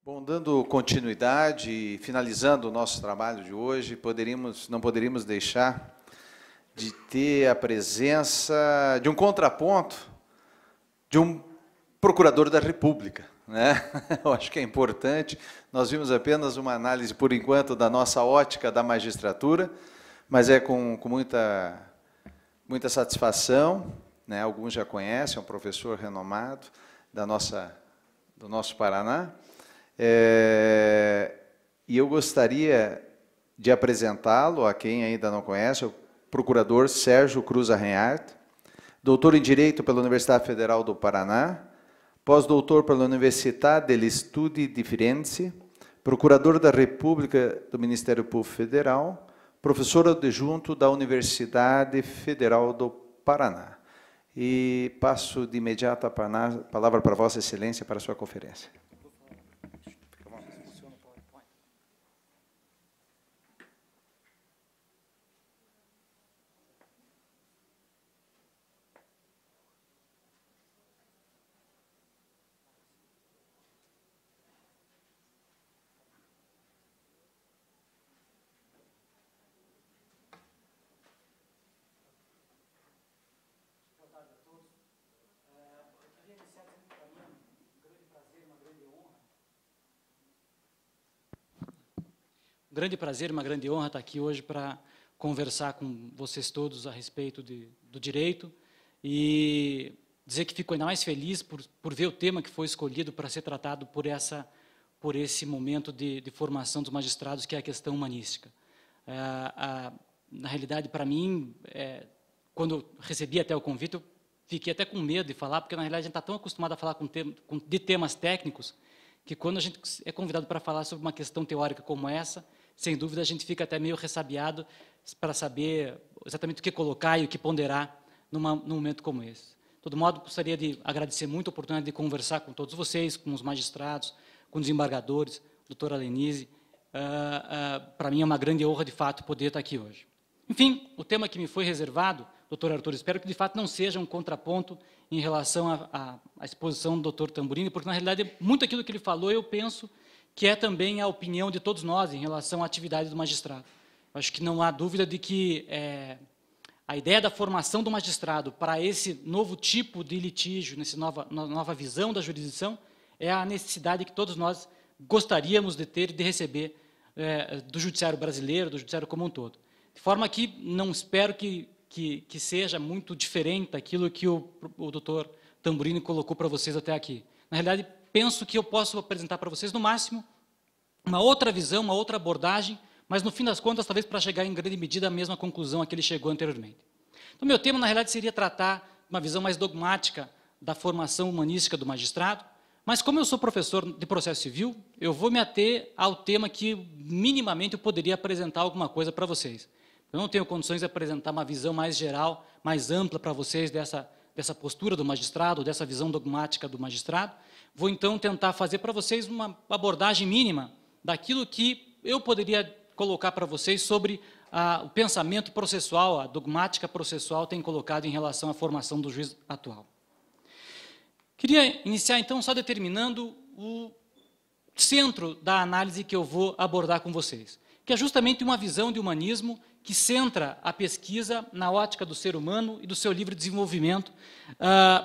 Bom, dando continuidade e finalizando o nosso trabalho de hoje, não poderíamos deixar de ter a presença de um contraponto de um procurador da República, né? Eu acho que é importante. Nós vimos apenas uma análise, por enquanto, da nossa ótica da magistratura, mas é com muita satisfação, né? Alguns já conhecem, é um professor renomado do nosso Paraná. E eu gostaria de apresentá-lo a quem ainda não conhece, o procurador Sérgio Cruz Arranharte, doutor em Direito pela Universidade Federal do Paraná, pós-doutor pela Università degli Studi di Firenze, procurador da República do Ministério Público Federal, professor adjunto da Universidade Federal do Paraná. E passo de imediato a palavra para Vossa Excelência para a sua conferência. Um grande prazer, uma grande honra estar aqui hoje para conversar com vocês todos a respeito do direito e dizer que fico ainda mais feliz por ver o tema que foi escolhido para ser tratado por esse momento de formação dos magistrados, que é a questão humanística. Na realidade, para mim, quando eu recebi até o convite, eu fiquei até com medo de falar, porque, na realidade, a gente está tão acostumado a falar de temas técnicos, que quando a gente é convidado para falar sobre uma questão teórica como essa, sem dúvida, a gente fica até meio ressabiado para saber exatamente o que colocar e o que ponderar num momento como esse. De todo modo, gostaria de agradecer muito a oportunidade de conversar com todos vocês, com os magistrados, com os desembargadores, doutora Lenise. Para mim é uma grande honra, de fato, poder estar aqui hoje. Enfim, o tema que me foi reservado, doutor Arthur, espero que, de fato, não seja um contraponto em relação à exposição do doutor Tamburini, porque, na realidade, muito aquilo que ele falou, eu penso que é também a opinião de todos nós em relação à atividade do magistrado. Eu acho que não há dúvida de que a ideia da formação do magistrado para esse novo tipo de litígio, nessa nova visão da jurisdição, é a necessidade que todos nós gostaríamos de ter e de receber do judiciário brasileiro, do judiciário como um todo. De forma que não espero que seja muito diferente daquilo que o doutor Tamburini colocou para vocês até aqui. Na realidade, penso que eu posso apresentar para vocês, no máximo, uma outra visão, uma outra abordagem, mas, no fim das contas, talvez para chegar em grande medida à mesma conclusão a que ele chegou anteriormente. Então, meu tema, na realidade, seria tratar uma visão mais dogmática da formação humanística do magistrado, mas, como eu sou professor de processo civil, eu vou me ater ao tema que, minimamente, eu poderia apresentar alguma coisa para vocês. Eu não tenho condições de apresentar uma visão mais geral, mais ampla para vocês dessa postura do magistrado, dessa visão dogmática do magistrado. Vou, então, tentar fazer para vocês uma abordagem mínima daquilo que eu poderia colocar para vocês sobre o pensamento processual, a dogmática processual tem colocado em relação à formação do juiz atual. Queria iniciar, então, só determinando o centro da análise que eu vou abordar com vocês, que é justamente uma visão de humanismo que centra a pesquisa na ótica do ser humano e do seu livre desenvolvimento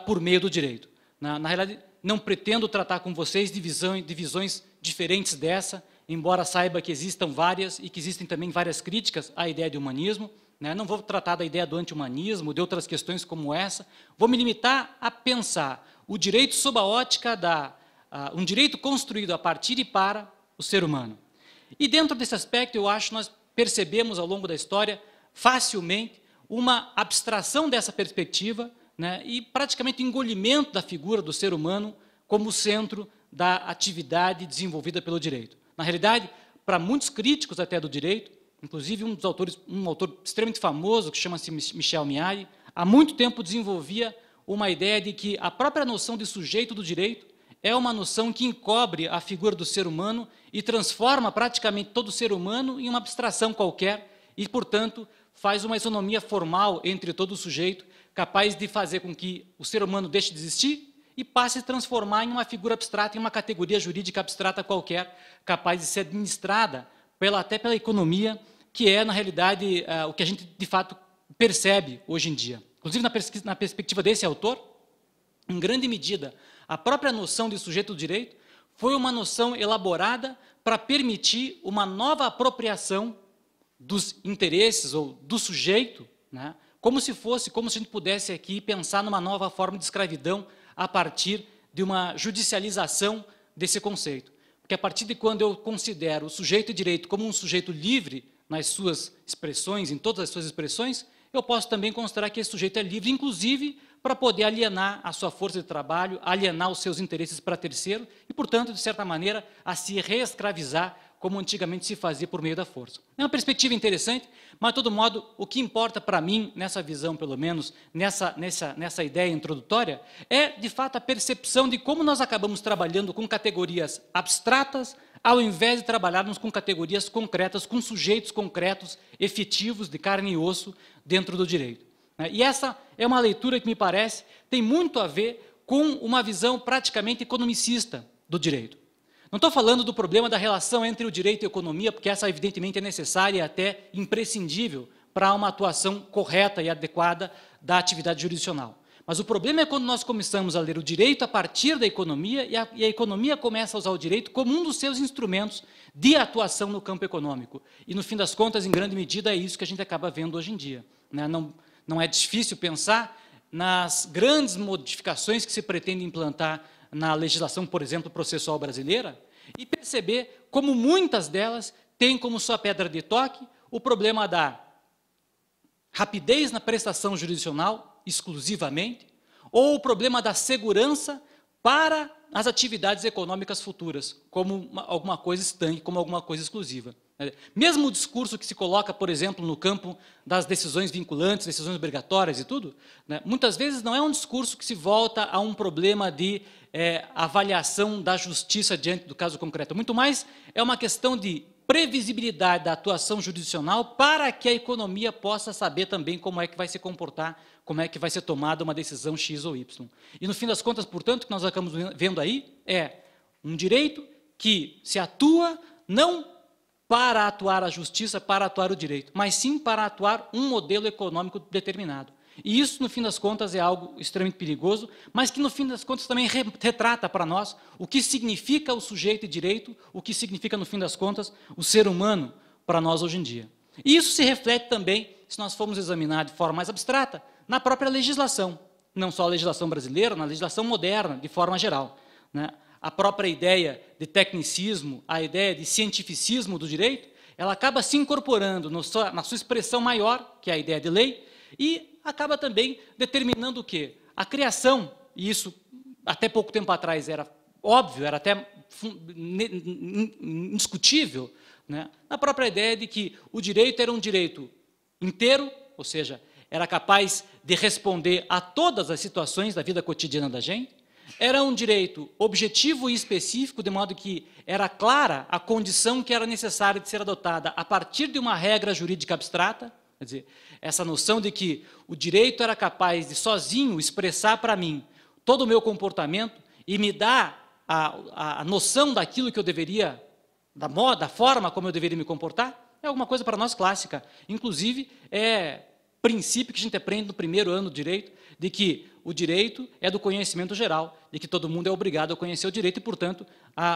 por meio do direito. Na realidade, não pretendo tratar com vocês de visões diferentes dessa, embora saiba que existam várias e que existem também várias críticas à ideia de humanismo. Não vou tratar da ideia do anti-humanismo, de outras questões como essa. Vou me limitar a pensar o direito sob a ótica um direito construído a partir e para o ser humano. E dentro desse aspecto, eu acho que nós percebemos ao longo da história facilmente uma abstração dessa perspectiva, e praticamente engolimento da figura do ser humano como centro da atividade desenvolvida pelo direito. Na realidade, para muitos críticos até do direito, inclusive um autor extremamente famoso, que chama-se Michel Miary, há muito tempo desenvolvia uma ideia de que a própria noção de sujeito do direito é uma noção que encobre a figura do ser humano e transforma praticamente todo ser humano em uma abstração qualquer e, portanto, faz uma isonomia formal entre todo o sujeito, capaz de fazer com que o ser humano deixe de existir e passe a se transformar em uma figura abstrata, em uma categoria jurídica abstrata qualquer, capaz de ser administrada até pela economia, que é, na realidade, o que a gente, de fato, percebe hoje em dia. Inclusive, na perspectiva desse autor, em grande medida, a própria noção de sujeito do direito foi uma noção elaborada para permitir uma nova apropriação dos interesses ou do sujeito, né, como se a gente pudesse aqui pensar numa nova forma de escravidão a partir de uma judicialização desse conceito. Porque a partir de quando eu considero o sujeito de direito como um sujeito livre nas suas expressões, em todas as suas expressões, eu posso também considerar que esse sujeito é livre, inclusive para poder alienar a sua força de trabalho, alienar os seus interesses para terceiro e, portanto, de certa maneira, a se reescravizar, como antigamente se fazia por meio da força. É uma perspectiva interessante, mas, de todo modo, o que importa para mim, nessa visão, pelo menos, nessa ideia introdutória, é, de fato, a percepção de como nós acabamos trabalhando com categorias abstratas, ao invés de trabalharmos com categorias concretas, com sujeitos concretos, efetivos, de carne e osso, dentro do direito. E essa é uma leitura que, me parece, tem muito a ver com uma visão praticamente economicista do direito. Não estou falando do problema da relação entre o direito e a economia, porque essa, evidentemente, é necessária e até imprescindível para uma atuação correta e adequada da atividade jurisdicional. Mas o problema é quando nós começamos a ler o direito a partir da economia e a economia começa a usar o direito como um dos seus instrumentos de atuação no campo econômico. E, no fim das contas, em grande medida, é isso que a gente acaba vendo hoje em dia. Não é difícil pensar nas grandes modificações que se pretende implantar na legislação, por exemplo, processual brasileira, e perceber como muitas delas têm como sua pedra de toque o problema da rapidez na prestação jurisdicional, exclusivamente, ou o problema da segurança para as atividades econômicas futuras, como alguma coisa estanque, como alguma coisa exclusiva. Mesmo o discurso que se coloca, por exemplo, no campo das decisões vinculantes, decisões obrigatórias e tudo, né, muitas vezes não é um discurso que se volta a um problema de avaliação da justiça diante do caso concreto. Muito mais é uma questão de previsibilidade da atuação jurisdicional para que a economia possa saber também como é que vai se comportar, como é que vai ser tomada uma decisão X ou Y. E, no fim das contas, portanto, o que nós acabamos vendo aí é um direito que se atua não para atuar a justiça, para atuar o direito, mas sim para atuar um modelo econômico determinado. E isso, no fim das contas, é algo extremamente perigoso, mas que, no fim das contas, também retrata para nós o que significa o sujeito e direito, o que significa, no fim das contas, o ser humano para nós hoje em dia. E isso se reflete também, se nós formos examinar de forma mais abstrata, na própria legislação, não só a legislação brasileira, na legislação moderna, de forma geral, né? A própria ideia de tecnicismo, a ideia de cientificismo do direito, ela acaba se incorporando na sua expressão maior, que é a ideia de lei, e acaba também determinando o quê? A criação, e isso até pouco tempo atrás era óbvio, era até indiscutível, né? Na própria ideia de que o direito era um direito inteiro, ou seja, era capaz de responder a todas as situações da vida cotidiana da gente, era um direito objetivo e específico, de modo que era clara a condição que era necessária de ser adotada a partir de uma regra jurídica abstrata, quer dizer, essa noção de que o direito era capaz de, sozinho, expressar para mim todo o meu comportamento e me dar a noção daquilo que eu deveria, da forma como eu deveria me comportar, é alguma coisa para nós clássica. Inclusive, é princípio que a gente aprende no primeiro ano do direito, de que o direito é do conhecimento geral, de que todo mundo é obrigado a conhecer o direito e, portanto,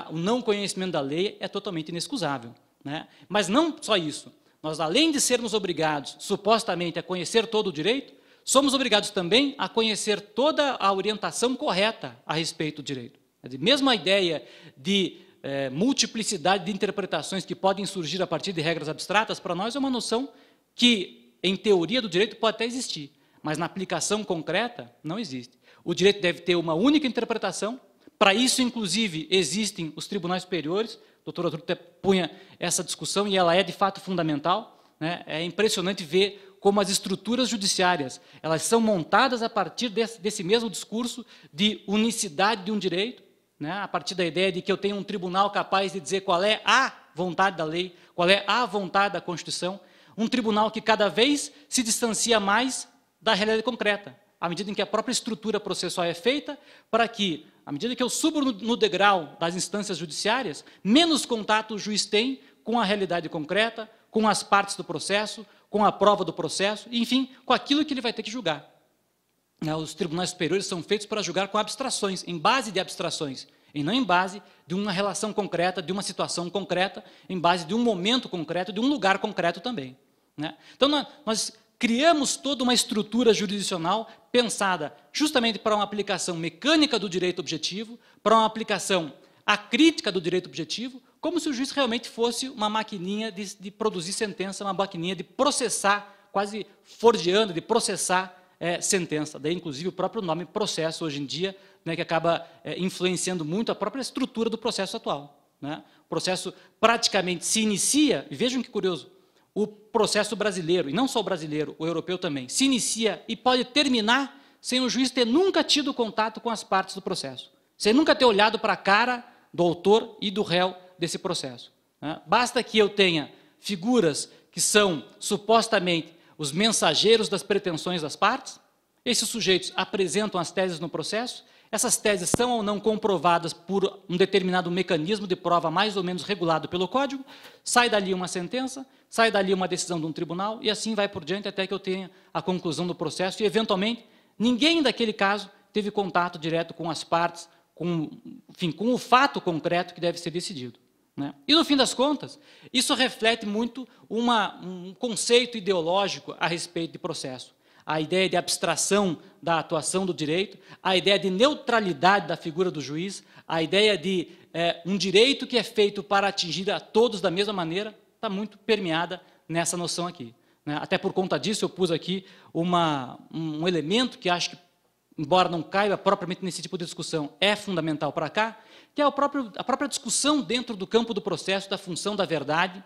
o não conhecimento da lei é totalmente inexcusável, né? Mas não só isso. Nós, além de sermos obrigados, supostamente, a conhecer todo o direito, somos obrigados também a conhecer toda a orientação correta a respeito do direito. Quer dizer, mesmo a ideia de multiplicidade de interpretações que podem surgir a partir de regras abstratas, para nós é uma noção que, em teoria do direito, pode até existir, mas na aplicação concreta não existe. O direito deve ter uma única interpretação. Para isso, inclusive, existem os tribunais superiores. O doutor Arthur até punha essa discussão e ela é, de fato, fundamental, né? É impressionante ver como as estruturas judiciárias elas são montadas a partir desse mesmo discurso de unicidade de um direito, né? A partir da ideia de que eu tenho um tribunal capaz de dizer qual é a vontade da lei, qual é a vontade da Constituição, um tribunal que cada vez se distancia mais da realidade concreta. à medida em que a própria estrutura processual é feita, para que, à medida que eu subo no degrau das instâncias judiciárias, menos contato o juiz tem com a realidade concreta, com as partes do processo, com a prova do processo, enfim, com aquilo que ele vai ter que julgar. Os tribunais superiores são feitos para julgar com abstrações, em base de abstrações, e não em base de uma relação concreta, de uma situação concreta, em base de um momento concreto, de um lugar concreto também. Então, nós criamos toda uma estrutura jurisdicional pensada justamente para uma aplicação mecânica do direito objetivo, para uma aplicação acrítica do direito objetivo, como se o juiz realmente fosse uma maquininha de produzir sentença, uma maquininha de processar, quase fordiana, de processar sentença. Daí, inclusive, o próprio nome processo, hoje em dia, que acaba influenciando muito a própria estrutura do processo atual. O processo praticamente se inicia, e vejam que curioso, o processo brasileiro, e não só o brasileiro, o europeu também, se inicia e pode terminar sem o juiz ter nunca tido contato com as partes do processo, sem nunca ter olhado para a cara do autor e do réu desse processo. Basta que eu tenha figuras que são supostamente os mensageiros das pretensões das partes, esses sujeitos apresentam as teses no processo, essas teses são ou não comprovadas por um determinado mecanismo de prova mais ou menos regulado pelo Código, sai dali uma sentença, sai dali uma decisão de um tribunal, e assim vai por diante até que eu tenha a conclusão do processo, e, eventualmente, ninguém daquele caso teve contato direto com as partes, enfim, com o fato concreto que deve ser decidido. E, no fim das contas, isso reflete muito um conceito ideológico a respeito de processo. A ideia de abstração da atuação do direito, a ideia de neutralidade da figura do juiz, a ideia de um direito que é feito para atingir a todos da mesma maneira, está muito permeada nessa noção aqui. Até por conta disso, eu pus aqui um elemento que acho que, embora não caiba propriamente nesse tipo de discussão, é fundamental para cá, que é a própria discussão dentro do campo do processo, da função da verdade,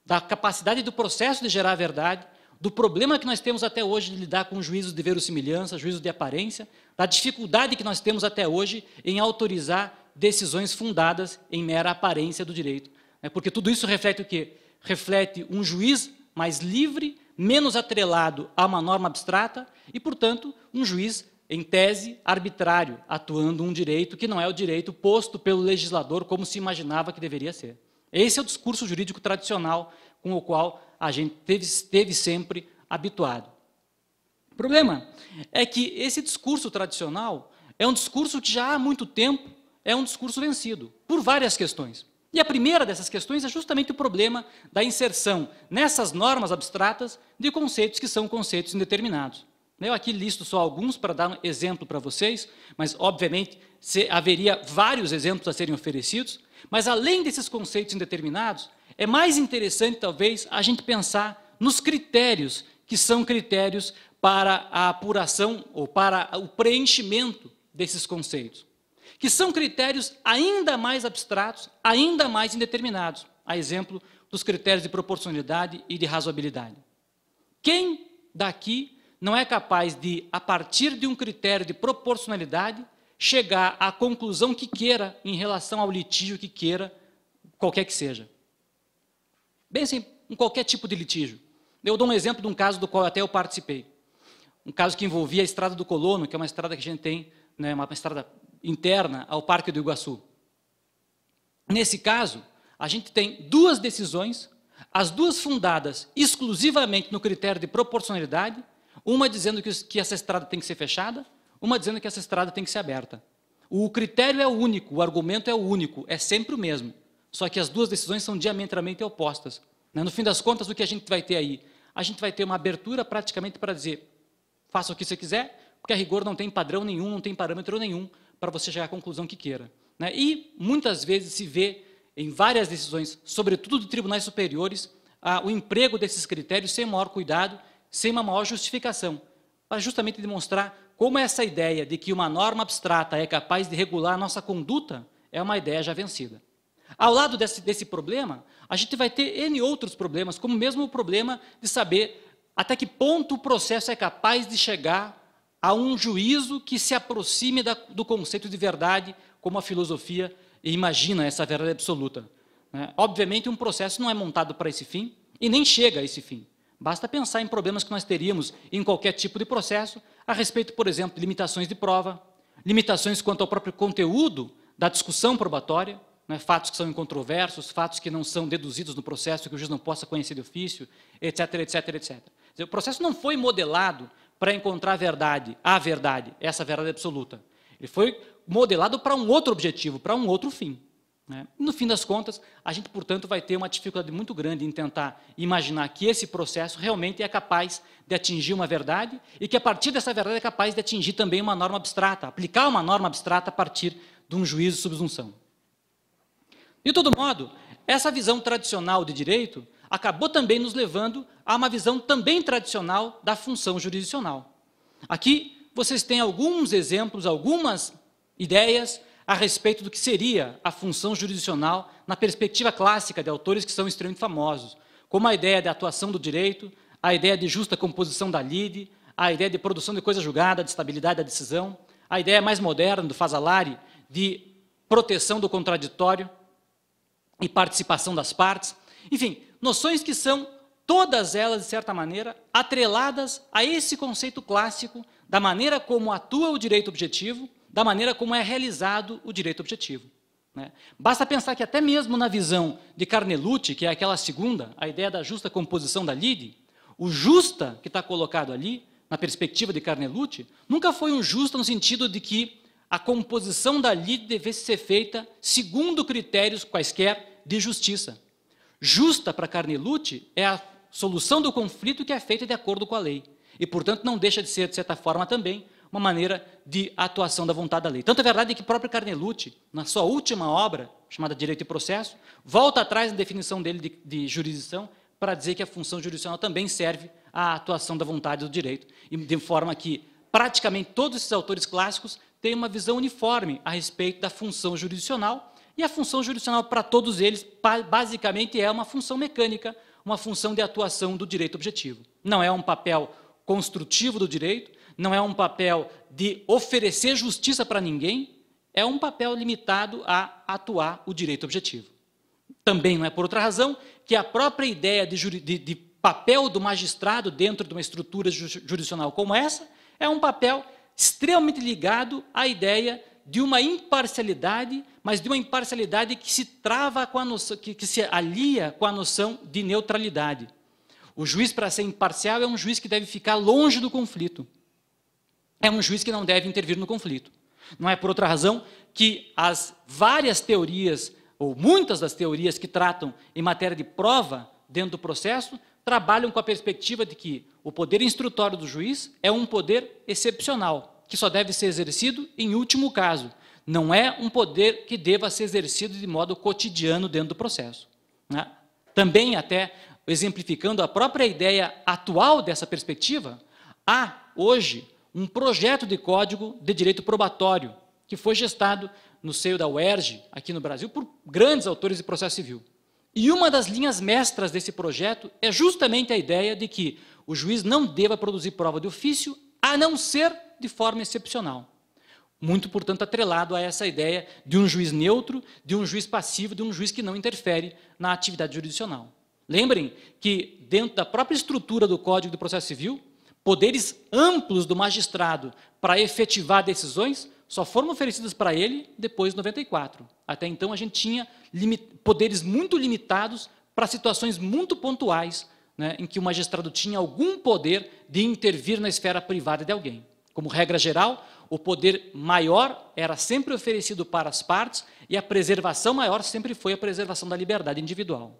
da capacidade do processo de gerar a verdade, do problema que nós temos até hoje de lidar com juízos de verossimilhança, juízos de aparência, da dificuldade que nós temos até hoje em autorizar decisões fundadas em mera aparência do direito. Porque tudo isso reflete o quê? Reflete um juiz mais livre, menos atrelado a uma norma abstrata e, portanto, um juiz, em tese, arbitrário, atuando um direito que não é o direito posto pelo legislador como se imaginava que deveria ser. Esse é o discurso jurídico tradicional com o qual a gente esteve sempre habituado. O problema é que esse discurso tradicional é um discurso que já há muito tempo é um discurso vencido, por várias questões. E a primeira dessas questões é justamente o problema da inserção nessas normas abstratas de conceitos que são conceitos indeterminados. Eu aqui listo só alguns para dar um exemplo para vocês, mas, obviamente, haveria vários exemplos a serem oferecidos, mas, além desses conceitos indeterminados, é mais interessante, talvez, a gente pensar nos critérios que são critérios para a apuração ou para o preenchimento desses conceitos, que são critérios ainda mais abstratos, ainda mais indeterminados, a exemplo dos critérios de proporcionalidade e de razoabilidade. Quem daqui não é capaz de, a partir de um critério de proporcionalidade, chegar à conclusão que queira em relação ao litígio que queira, qualquer que seja? Bem assim, em qualquer tipo de litígio. Eu dou um exemplo de um caso do qual até eu participei. Um caso que envolvia a Estrada do Colono, que é uma estrada que a gente tem, uma estrada interna ao Parque do Iguaçu. Nesse caso, a gente tem duas decisões, as duas fundadas exclusivamente no critério de proporcionalidade, uma dizendo que essa estrada tem que ser fechada, uma dizendo que essa estrada tem que ser aberta. O critério é o único, o argumento é o único, é sempre o mesmo. Só que as duas decisões são diametralmente opostas. No fim das contas, o que a gente vai ter aí? A gente vai ter uma abertura praticamente para dizer, faça o que você quiser, porque a rigor não tem padrão nenhum, não tem parâmetro nenhum para você chegar à conclusão que queira. E muitas vezes se vê em várias decisões, sobretudo de tribunais superiores, o emprego desses critérios sem maior cuidado, sem uma maior justificação, para justamente demonstrar como essa ideia de que uma norma abstrata é capaz de regular a nossa conduta é uma ideia já vencida. Ao lado desse problema, a gente vai ter N outros problemas, como mesmo o problema de saber até que ponto o processo é capaz de chegar a um juízo que se aproxime do conceito de verdade, como a filosofia imagina essa verdade absoluta. Obviamente, um processo não é montado para esse fim e nem chega a esse fim. Basta pensar em problemas que nós teríamos em qualquer tipo de processo, a respeito, por exemplo, de limitações de prova, limitações quanto ao próprio conteúdo da discussão probatória, né, fatos que são incontroversos, fatos que não são deduzidos no processo, que o juiz não possa conhecer de ofício, etc, etc, etc. O processo não foi modelado para encontrar a verdade, essa verdade absoluta. Ele foi modelado para um outro objetivo, para um outro fim. Né? No fim das contas, a gente, portanto, vai ter uma dificuldade muito grande em tentar imaginar que esse processo realmente é capaz de atingir uma verdade e que, a partir dessa verdade, é capaz de atingir também uma norma abstrata, aplicar uma norma abstrata a partir de um juízo de subsunção. De todo modo, essa visão tradicional de direito acabou também nos levando a uma visão também tradicional da função jurisdicional. Aqui, vocês têm alguns exemplos, algumas ideias a respeito do que seria a função jurisdicional na perspectiva clássica de autores que são extremamente famosos, como a ideia de atuação do direito, a ideia de justa composição da lide, a ideia de produção de coisa julgada, de estabilidade da decisão, a ideia mais moderna do Fazzolari de proteção do contraditório e participação das partes. Enfim, noções que são, todas elas, de certa maneira, atreladas a esse conceito clássico da maneira como atua o direito objetivo, da maneira como é realizado o direito objetivo. Né? Basta pensar que até mesmo na visão de Carnelucci, que é aquela segunda, a ideia da justa composição da lide, o justa que está colocado ali, na perspectiva de Carnelucci, nunca foi um justa no sentido de que a composição da lide devesse ser feita segundo critérios quaisquer de justiça. Justa para Carnelucci é a solução do conflito que é feita de acordo com a lei. E, portanto, não deixa de ser, de certa forma, também uma maneira de atuação da vontade da lei. Tanto é verdade que o próprio Carnelucci, na sua última obra, chamada Direito e Processo, volta atrás na definição dele de jurisdição para dizer que a função jurisdicional também serve à atuação da vontade do direito, e de forma que praticamente todos esses autores clássicos têm uma visão uniforme a respeito da função jurisdicional, e a função jurisdicional para todos eles, basicamente, é uma função mecânica, uma função de atuação do direito objetivo. Não é um papel construtivo do direito, não é um papel de oferecer justiça para ninguém, é um papel limitado a atuar o direito objetivo. Também não é por outra razão que a própria ideia de papel do magistrado dentro de uma estrutura jurisdicional como essa é um papel extremamente ligado à ideia de uma imparcialidade, mas de uma imparcialidade que se trava com a noção, que se alia com a noção de neutralidade. O juiz, para ser imparcial, é um juiz que deve ficar longe do conflito. É um juiz que não deve intervir no conflito. Não é por outra razão que as várias teorias, ou muitas das teorias que tratam em matéria de prova dentro do processo, trabalham com a perspectiva de que o poder instrutório do juiz é um poder excepcional, que só deve ser exercido em último caso. Não é um poder que deva ser exercido de modo cotidiano dentro do processo. Né? Também, até exemplificando a própria ideia atual dessa perspectiva, há hoje um projeto de código de direito probatório, que foi gestado no seio da UERJ, aqui no Brasil, por grandes autores de processo civil. E uma das linhas mestras desse projeto é justamente a ideia de que o juiz não deva produzir prova de ofício, a não ser de forma excepcional. Muito, portanto, atrelado a essa ideia de um juiz neutro, de um juiz passivo, de um juiz que não interfere na atividade jurisdicional. Lembrem que, dentro da própria estrutura do Código de Processo Civil, poderes amplos do magistrado para efetivar decisões só foram oferecidos para ele depois de 94. Até então, a gente tinha poderes muito limitados para situações muito pontuais, né, em que o magistrado tinha algum poder de intervir na esfera privada de alguém. Como regra geral, o poder maior era sempre oferecido para as partes e a preservação maior sempre foi a preservação da liberdade individual.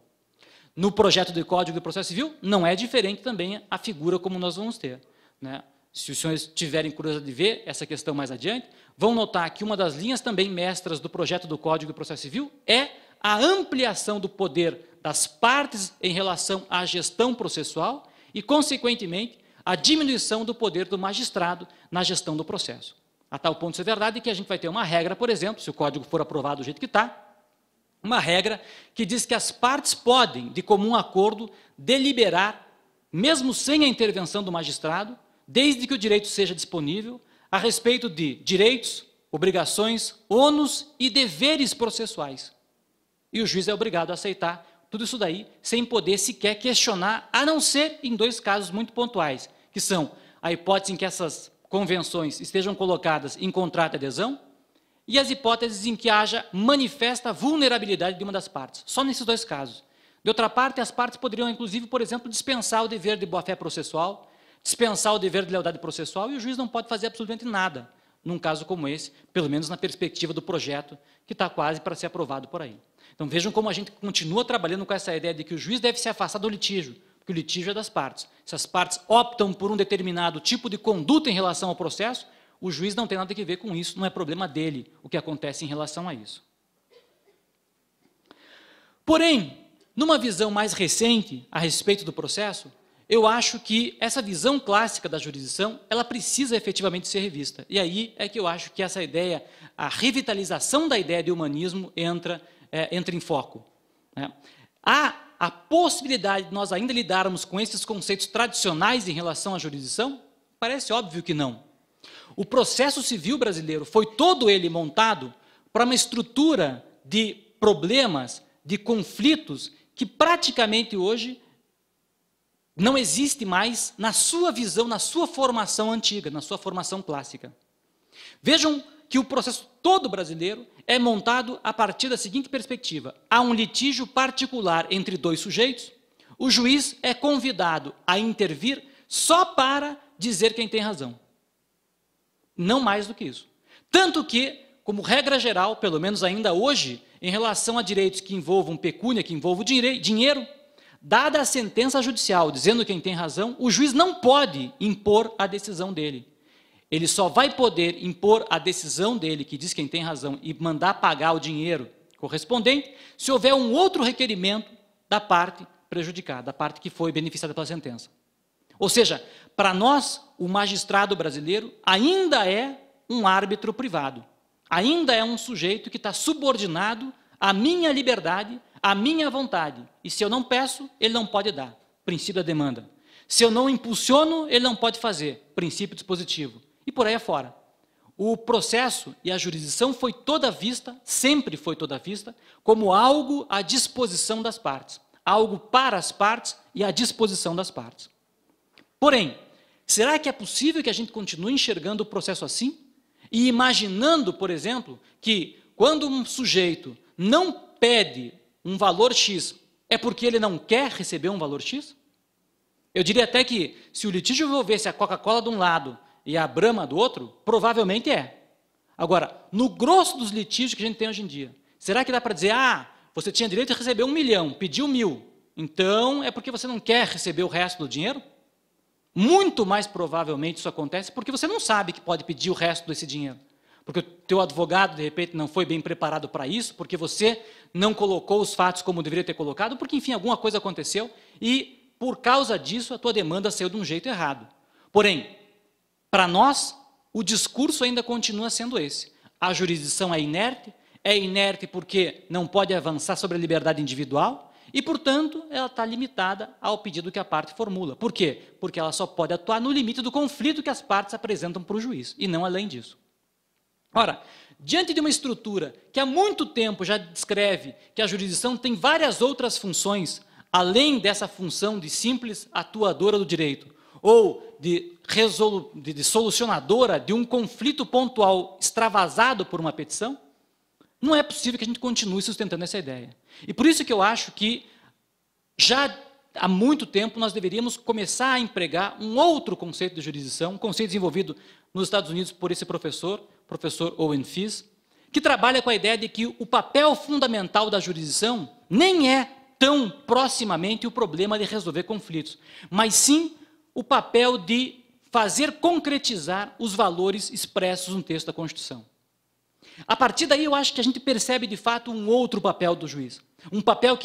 No projeto de Código de Processo Civil, não é diferente também a figura como nós vamos ter. Né? Se os senhores tiverem curiosidade de ver essa questão mais adiante, vão notar que uma das linhas também mestras do projeto do Código de Processo Civil é a ampliação do poder das partes em relação à gestão processual e, consequentemente, a diminuição do poder do magistrado na gestão do processo. A tal ponto, isso é verdade, que a gente vai ter uma regra, por exemplo, se o código for aprovado do jeito que está, uma regra que diz que as partes podem, de comum acordo, deliberar, mesmo sem a intervenção do magistrado, desde que o direito seja disponível, a respeito de direitos, obrigações, ônus e deveres processuais. E o juiz é obrigado a aceitar tudo isso daí sem poder sequer questionar, a não ser em 2 casos muito pontuais, que são a hipótese em que essas convenções estejam colocadas em contrato de adesão e as hipóteses em que haja manifesta vulnerabilidade de uma das partes. Só nesses 2 casos. De outra parte, as partes poderiam, inclusive, por exemplo, dispensar o dever de boa-fé processual, dispensar o dever de lealdade processual, e o juiz não pode fazer absolutamente nada num caso como esse, pelo menos na perspectiva do projeto que está quase para ser aprovado por aí. Então, vejam como a gente continua trabalhando com essa ideia de que o juiz deve se afastar do litígio, porque o litígio é das partes. Se as partes optam por um determinado tipo de conduta em relação ao processo, o juiz não tem nada a ver com isso, não é problema dele o que acontece em relação a isso. Porém, numa visão mais recente a respeito do processo, eu acho que essa visão clássica da jurisdição, ela precisa efetivamente ser revista. E aí é que eu acho que essa ideia, a revitalização da ideia de humanismo entra em foco. Há a possibilidade de nós ainda lidarmos com esses conceitos tradicionais em relação à jurisdição? Parece óbvio que não. O processo civil brasileiro foi todo ele montado para uma estrutura de problemas, de conflitos, que praticamente hoje não existe mais na sua visão, na sua formação antiga, na sua formação clássica. Vejam que o processo todo brasileiro é montado a partir da seguinte perspectiva: há um litígio particular entre 2 sujeitos, o juiz é convidado a intervir só para dizer quem tem razão. Não mais do que isso. Tanto que, como regra geral, pelo menos ainda hoje, em relação a direitos que envolvam pecúnia, que envolvam dinheiro, dada a sentença judicial dizendo quem tem razão, o juiz não pode impor a decisão dele. Ele só vai poder impor a decisão dele, que diz quem tem razão, e mandar pagar o dinheiro correspondente, se houver um outro requerimento da parte prejudicada, da parte que foi beneficiada pela sentença. Ou seja, para nós, o magistrado brasileiro ainda é um árbitro privado, ainda é um sujeito que está subordinado à minha liberdade, à minha vontade. E se eu não peço, ele não pode dar, princípio da demanda. Se eu não impulsiono, ele não pode fazer, princípio dispositivo. E por aí afora. O processo e a jurisdição foi toda vista, sempre foi toda vista, como algo à disposição das partes, algo para as partes e à disposição das partes. Porém, será que é possível que a gente continue enxergando o processo assim? E imaginando, por exemplo, que quando um sujeito não pede um valor X, é porque ele não quer receber um valor X? Eu diria até que, se o litígio envolvesse a Coca-Cola de um lado e a Brahma do outro, provavelmente é. Agora, no grosso dos litígios que a gente tem hoje em dia, será que dá para dizer, você tinha direito a receber 1 milhão, pediu 1.000, então é porque você não quer receber o resto do dinheiro? Muito mais provavelmente isso acontece porque você não sabe que pode pedir o resto desse dinheiro. Porque o teu advogado, de repente, não foi bem preparado para isso, porque você não colocou os fatos como deveria ter colocado, porque, enfim, alguma coisa aconteceu e, por causa disso, a tua demanda saiu de um jeito errado. Porém, para nós, o discurso ainda continua sendo esse. A jurisdição é inerte porque não pode avançar sobre a liberdade individual, e, portanto, ela está limitada ao pedido que a parte formula. Por quê? Porque ela só pode atuar no limite do conflito que as partes apresentam para o juiz, e não além disso. Ora, diante de uma estrutura que há muito tempo já descreve que a jurisdição tem várias outras funções, além dessa função de simples atuadora do direito, ou de solucionadora de um conflito pontual extravasado por uma petição, não é possível que a gente continue sustentando essa ideia. E por isso que eu acho que, já há muito tempo, nós deveríamos começar a empregar um outro conceito de jurisdição, um conceito desenvolvido nos Estados Unidos por esse professor Owen Fisz, que trabalha com a ideia de que o papel fundamental da jurisdição nem é tão proximamente o problema de resolver conflitos, mas sim o papel de fazer concretizar os valores expressos no texto da Constituição. A partir daí, eu acho que a gente percebe, de fato, um outro papel do juiz. Um papel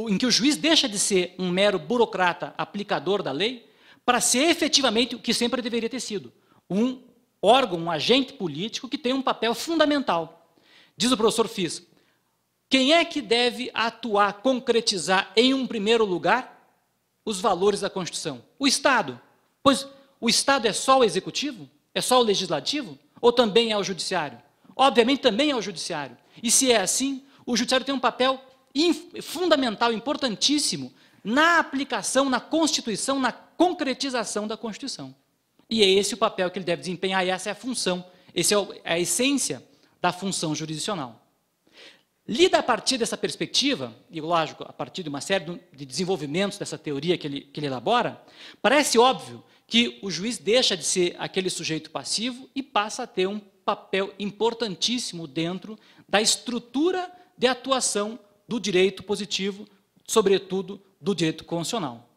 em que o juiz deixa de ser um mero burocrata aplicador da lei para ser efetivamente o que sempre deveria ter sido, um órgão, um agente político que tem um papel fundamental. Diz o professor Fisz, quem é que deve atuar, concretizar, em um primeiro lugar, os valores da Constituição? O Estado. Pois o Estado é só o executivo? É só o legislativo? Ou também é o judiciário? Obviamente também é o judiciário. E se é assim, o judiciário tem um papel fundamental, importantíssimo, na aplicação, na Constituição, na concretização da Constituição. E é esse o papel que ele deve desempenhar, e essa é a função, essa é a essência da função jurisdicional. Lida a partir dessa perspectiva, e lógico, a partir de uma série de desenvolvimentos dessa teoria que ele elabora, parece óbvio que o juiz deixa de ser aquele sujeito passivo e passa a ter um papel importantíssimo dentro da estrutura de atuação do direito positivo, sobretudo do direito constitucional.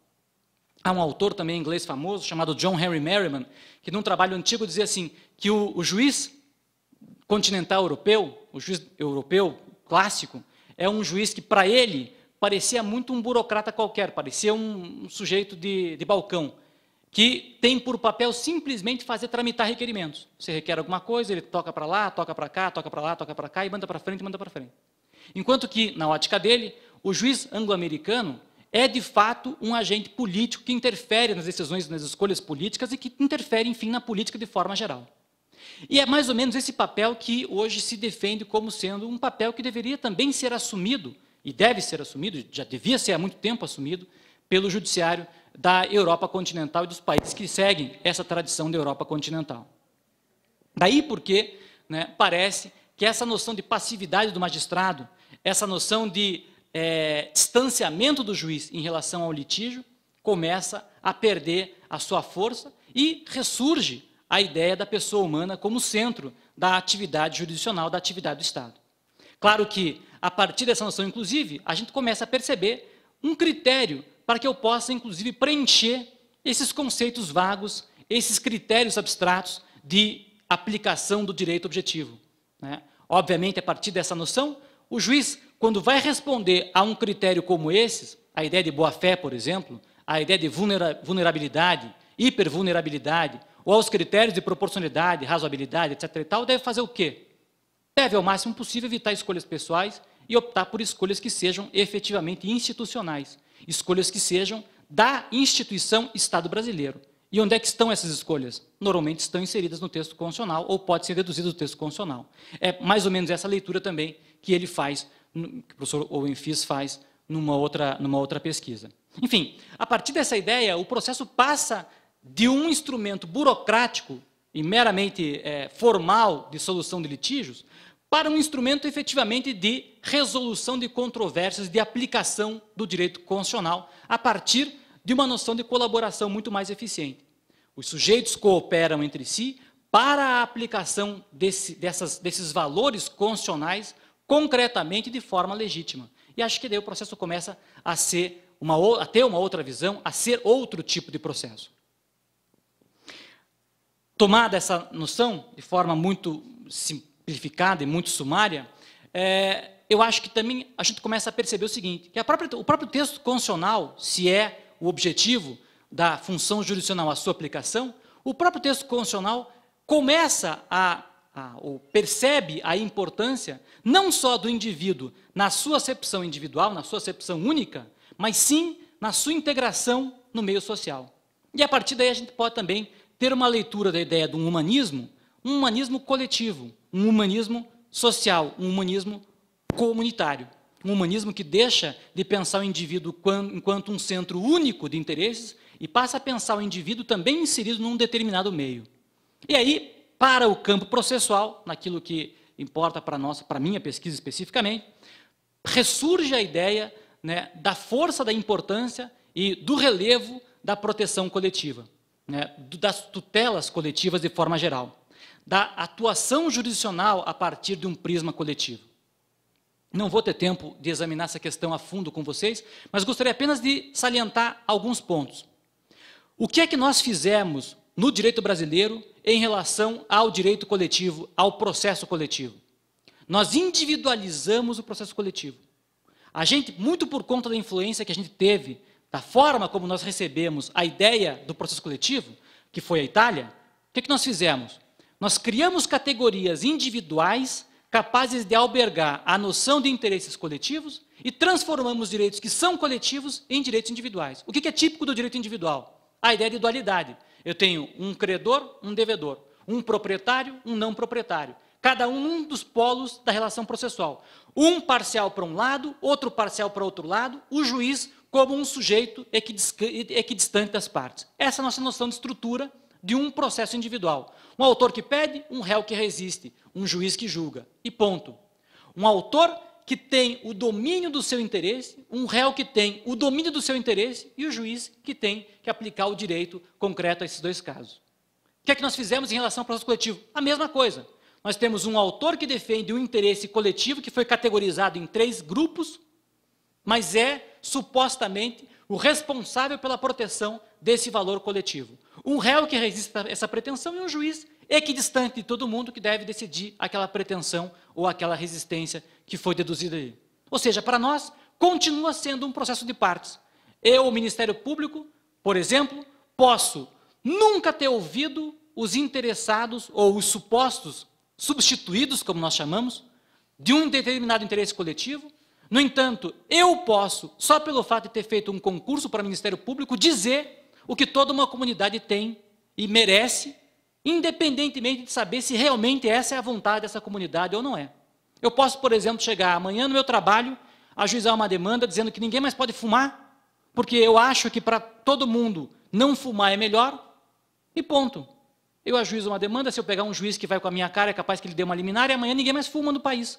Há um autor também inglês famoso, chamado John Henry Merriman, que num trabalho antigo dizia assim, que o juiz continental europeu, o juiz europeu clássico, é um juiz que, para ele, parecia muito um burocrata qualquer, parecia um sujeito de balcão, que tem por papel simplesmente tramitar requerimentos. Você requer alguma coisa, ele toca para lá, toca para cá, toca para lá, toca para cá, e manda para frente, manda para frente. Enquanto que, na ótica dele, o juiz anglo-americano é, de fato, um agente político que interfere nas decisões, nas escolhas políticas e que interfere, enfim, na política de forma geral. E é mais ou menos esse papel que hoje se defende como sendo um papel que deveria também ser assumido, e deve ser assumido, já devia ser há muito tempo assumido, pelo judiciário da Europa continental e dos países que seguem essa tradição da Europa continental. Daí porque, né, parece que essa noção de passividade do magistrado, essa noção de distanciamento do juiz em relação ao litígio, começa a perder a sua força e ressurge a ideia da pessoa humana como centro da atividade jurisdicional, da atividade do Estado. Claro que, a partir dessa noção, inclusive, a gente começa a perceber um critério para que eu possa, inclusive, preencher esses conceitos vagos, esses critérios abstratos de aplicação do direito objetivo, né? Obviamente, a partir dessa noção, o juiz, quando vai responder a um critério como esses, a ideia de boa-fé, por exemplo, a ideia de vulnerabilidade, hipervulnerabilidade, ou aos critérios de proporcionalidade, razoabilidade, etc. e tal, deve fazer o quê? Deve, ao máximo possível, evitar escolhas pessoais e optar por escolhas que sejam efetivamente institucionais, escolhas que sejam da instituição Estado brasileiro. E onde é que estão essas escolhas? Normalmente estão inseridas no texto constitucional ou podem ser deduzidas do texto constitucional. É mais ou menos essa leitura também que ele faz, que o professor Owen Fisz faz numa outra pesquisa. Enfim, a partir dessa ideia, o processo passa de um instrumento burocrático e meramente formal de solução de litígios para um instrumento efetivamente de resolução de controvérsias, de aplicação do direito constitucional a partir de uma noção de colaboração muito mais eficiente. Os sujeitos cooperam entre si para a aplicação desses valores constitucionais concretamente de forma legítima. E acho que daí o processo começa a ter uma outra visão, a ser outro tipo de processo. Tomada essa noção de forma muito simplificada e muito sumária, eu acho que também a gente começa a perceber o seguinte, que o próprio texto constitucional, se é o objetivo da função jurisdicional a sua aplicação, o próprio texto constitucional começa ou percebe a importância não só do indivíduo na sua acepção individual, na sua acepção única, mas sim na sua integração no meio social. E a partir daí a gente pode também ter uma leitura da ideia de um humanismo coletivo, um humanismo social, um humanismo comunitário, um humanismo que deixa de pensar o indivíduo enquanto um centro único de interesses e passa a pensar o indivíduo também inserido num determinado meio. E aí, para o campo processual, naquilo que importa para a minha pesquisa especificamente, ressurge a ideia, né, da força da importância e do relevo da proteção coletiva, né, das tutelas coletivas de forma geral, da atuação jurisdicional a partir de um prisma coletivo. Não vou ter tempo de examinar essa questão a fundo com vocês, mas gostaria apenas de salientar alguns pontos. O que é que nós fizemos no direito brasileiro em relação ao direito coletivo, ao processo coletivo? Nós individualizamos o processo coletivo. A gente, muito por conta da influência que a gente teve, da forma como nós recebemos a ideia do processo coletivo, que foi a Itália, o que nós fizemos? Nós criamos categorias individuais capazes de albergar a noção de interesses coletivos e transformamos direitos que são coletivos em direitos individuais. O que é típico do direito individual? A ideia de dualidade. Eu tenho um credor, um devedor, um proprietário, um não proprietário. cada um dos polos da relação processual. Um parcial para um lado, outro parcial para outro lado, o juiz como um sujeito equidistante das partes. Essa é a nossa noção de estrutura de um processo individual. Um autor que pede, um réu que resiste, um juiz que julga, e ponto. Um autor que tem o domínio do seu interesse, um réu que tem o domínio do seu interesse e o juiz que tem que aplicar o direito concreto a esses dois casos. O que é que nós fizemos em relação ao processo coletivo? A mesma coisa. Nós temos um autor que defende um interesse coletivo que foi categorizado em 3 grupos, mas é supostamente o responsável pela proteção desse valor coletivo. Um réu que resiste a essa pretensão e um juiz equidistante de todo mundo que deve decidir aquela pretensão ou aquela resistência que foi deduzida aí. Ou seja, para nós, continua sendo um processo de partes. Eu, o Ministério Público, por exemplo, posso nunca ter ouvido os interessados ou os supostos substituídos, como nós chamamos, de um determinado interesse coletivo. No entanto, eu posso, só pelo fato de ter feito um concurso para o Ministério Público, dizer o que toda uma comunidade tem e merece, independentemente de saber se realmente essa é a vontade dessa comunidade ou não é. Eu posso, por exemplo, chegar amanhã no meu trabalho, ajuizar uma demanda dizendo que ninguém mais pode fumar, porque eu acho que para todo mundo não fumar é melhor, e ponto. Eu ajuizo uma demanda, se eu pegar um juiz que vai com a minha cara, é capaz que ele dê uma liminar, e amanhã ninguém mais fuma no país.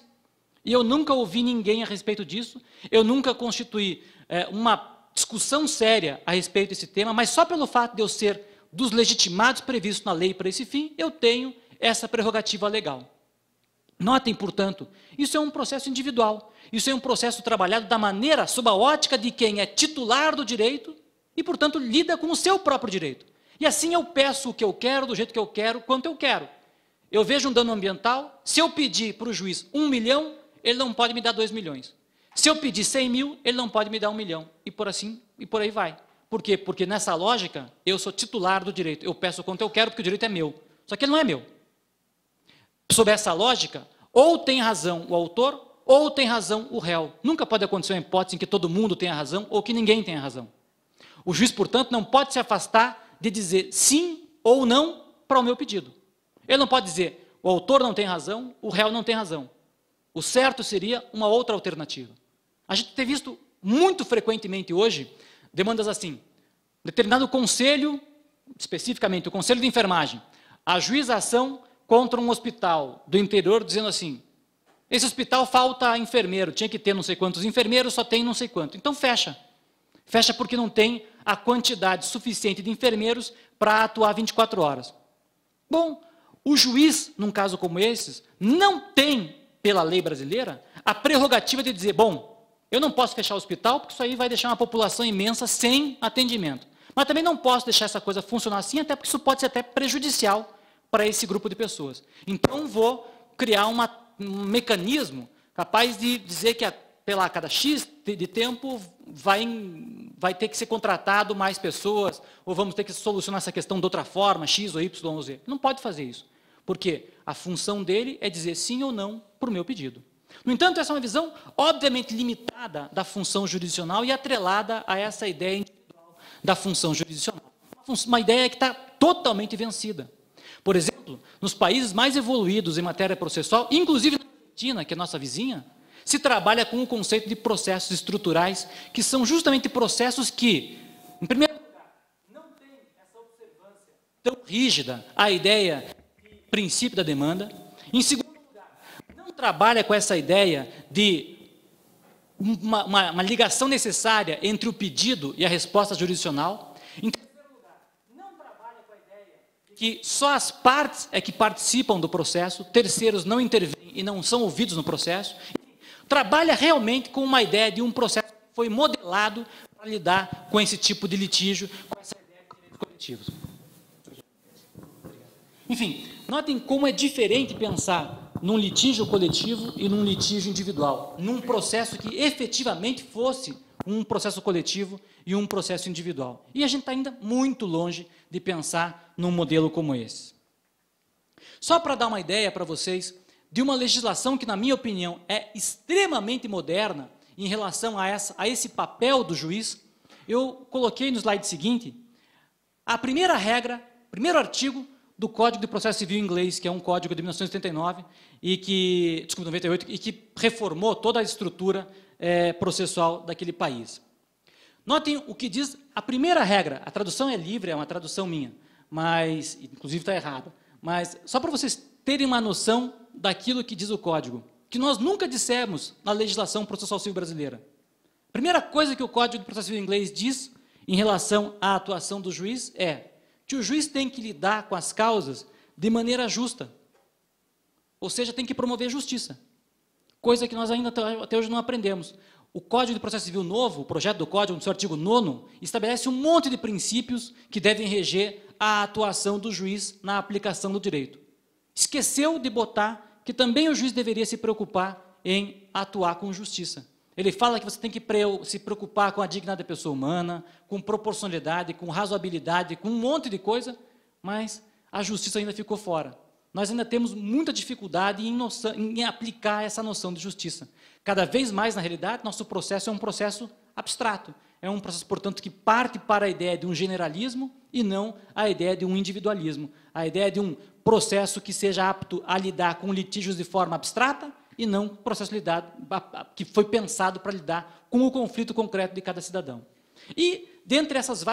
E eu nunca ouvi ninguém a respeito disso, eu nunca constituí uma discussão séria a respeito desse tema, mas só pelo fato de eu ser dos legitimados previstos na lei para esse fim, eu tenho essa prerrogativa legal. Notem, portanto, isso é um processo individual, isso é um processo trabalhado da maneira, sob a ótica de quem é titular do direito e, portanto, lida com o seu próprio direito. E assim eu peço o que eu quero, do jeito que eu quero, quanto eu quero. Eu vejo um dano ambiental, se eu pedir para o juiz 1 milhão, ele não pode me dar 2 milhões. Se eu pedir 100 mil, ele não pode me dar 1 milhão. E por assim, e por aí vai. Por quê? Porque nessa lógica, eu sou titular do direito. Eu peço o quanto eu quero, porque o direito é meu. Só que ele não é meu. Sob essa lógica, ou tem razão o autor, ou tem razão o réu. Nunca pode acontecer uma hipótese em que todo mundo tenha razão, ou que ninguém tenha razão. O juiz, portanto, não pode se afastar de dizer sim ou não para o meu pedido. Ele não pode dizer, o autor não tem razão, o réu não tem razão. O certo seria uma outra alternativa. A gente tem visto muito frequentemente hoje demandas assim, determinado conselho, especificamente o conselho de enfermagem, ajuiza a ação contra um hospital do interior dizendo assim, esse hospital falta enfermeiro, tinha que ter não sei quantos enfermeiros, só tem não sei quanto. Então fecha. Fecha porque não tem a quantidade suficiente de enfermeiros para atuar 24 horas. Bom, o juiz, num caso como esse, não tem, pela lei brasileira, a prerrogativa de dizer, bom, eu não posso fechar o hospital, porque isso aí vai deixar uma população imensa sem atendimento. Mas também não posso deixar essa coisa funcionar assim, até porque isso pode ser até prejudicial para esse grupo de pessoas. Então, vou criar um mecanismo capaz de dizer que, pela cada X de tempo, vai ter que ser contratado mais pessoas, ou vamos ter que solucionar essa questão de outra forma, X ou Y ou Z. Não pode fazer isso, porque a função dele é dizer sim ou não para o meu pedido. No entanto, essa é uma visão obviamente limitada da função jurisdicional e atrelada a essa ideia individual da função jurisdicional. Uma ideia que está totalmente vencida. Por exemplo, nos países mais evoluídos em matéria processual, inclusive na Argentina, que é nossa vizinha, se trabalha com o conceito de processos estruturais, que são justamente processos que, em primeiro lugar, não têm essa observância tão rígida à ideia de princípio da demanda. Em segundo lugar, não trabalha com essa ideia de uma ligação necessária entre o pedido e a resposta jurisdicional. Em terceiro lugar, não trabalha com a ideia de que só as partes é que participam do processo, terceiros não intervêm e não são ouvidos no processo. Trabalha realmente com uma ideia de um processo que foi modelado para lidar com esse tipo de litígio, com essa ideia de direitos coletivos. Enfim, notem como é diferente pensar num litígio coletivo e num litígio individual, num processo que efetivamente fosse um processo coletivo e um processo individual. E a gente está ainda muito longe de pensar num modelo como esse. Só para dar uma ideia para vocês de uma legislação que, na minha opinião, é extremamente moderna em relação a esse papel do juiz, eu coloquei no slide seguinte a primeira regra, primeiro artigo do Código de Processo Civil inglês, que é um código de 1989, e que, desculpa, 98, e que reformou toda a estrutura processual daquele país. Notem o que diz a primeira regra. A tradução é livre, é uma tradução minha, mas, inclusive está errada, mas só para vocês terem uma noção daquilo que diz o código, que nós nunca dissemos na legislação processual civil brasileira. A primeira coisa que o Código de Processo Civil inglês diz em relação à atuação do juiz é que o juiz tem que lidar com as causas de maneira justa, ou seja, tem que promover justiça, coisa que nós ainda até hoje não aprendemos. O Código de Processo Civil novo, o projeto do Código, no seu artigo 9º, estabelece um monte de princípios que devem reger a atuação do juiz na aplicação do direito. Esqueceu de botar que também o juiz deveria se preocupar em atuar com justiça. Ele fala que você tem que se preocupar com a dignidade da pessoa humana, com proporcionalidade, com razoabilidade, com um monte de coisa, mas a justiça ainda ficou fora. Nós ainda temos muita dificuldade em aplicar essa noção de justiça. Cada vez mais, na realidade, nosso processo é um processo abstrato. É um processo, portanto, que parte para a ideia de um generalismo e não a ideia de um individualismo. A ideia de um processo que seja apto a lidar com litígios de forma abstrata e não um processo que foi pensado para lidar com o conflito concreto de cada cidadão. E, dentre esses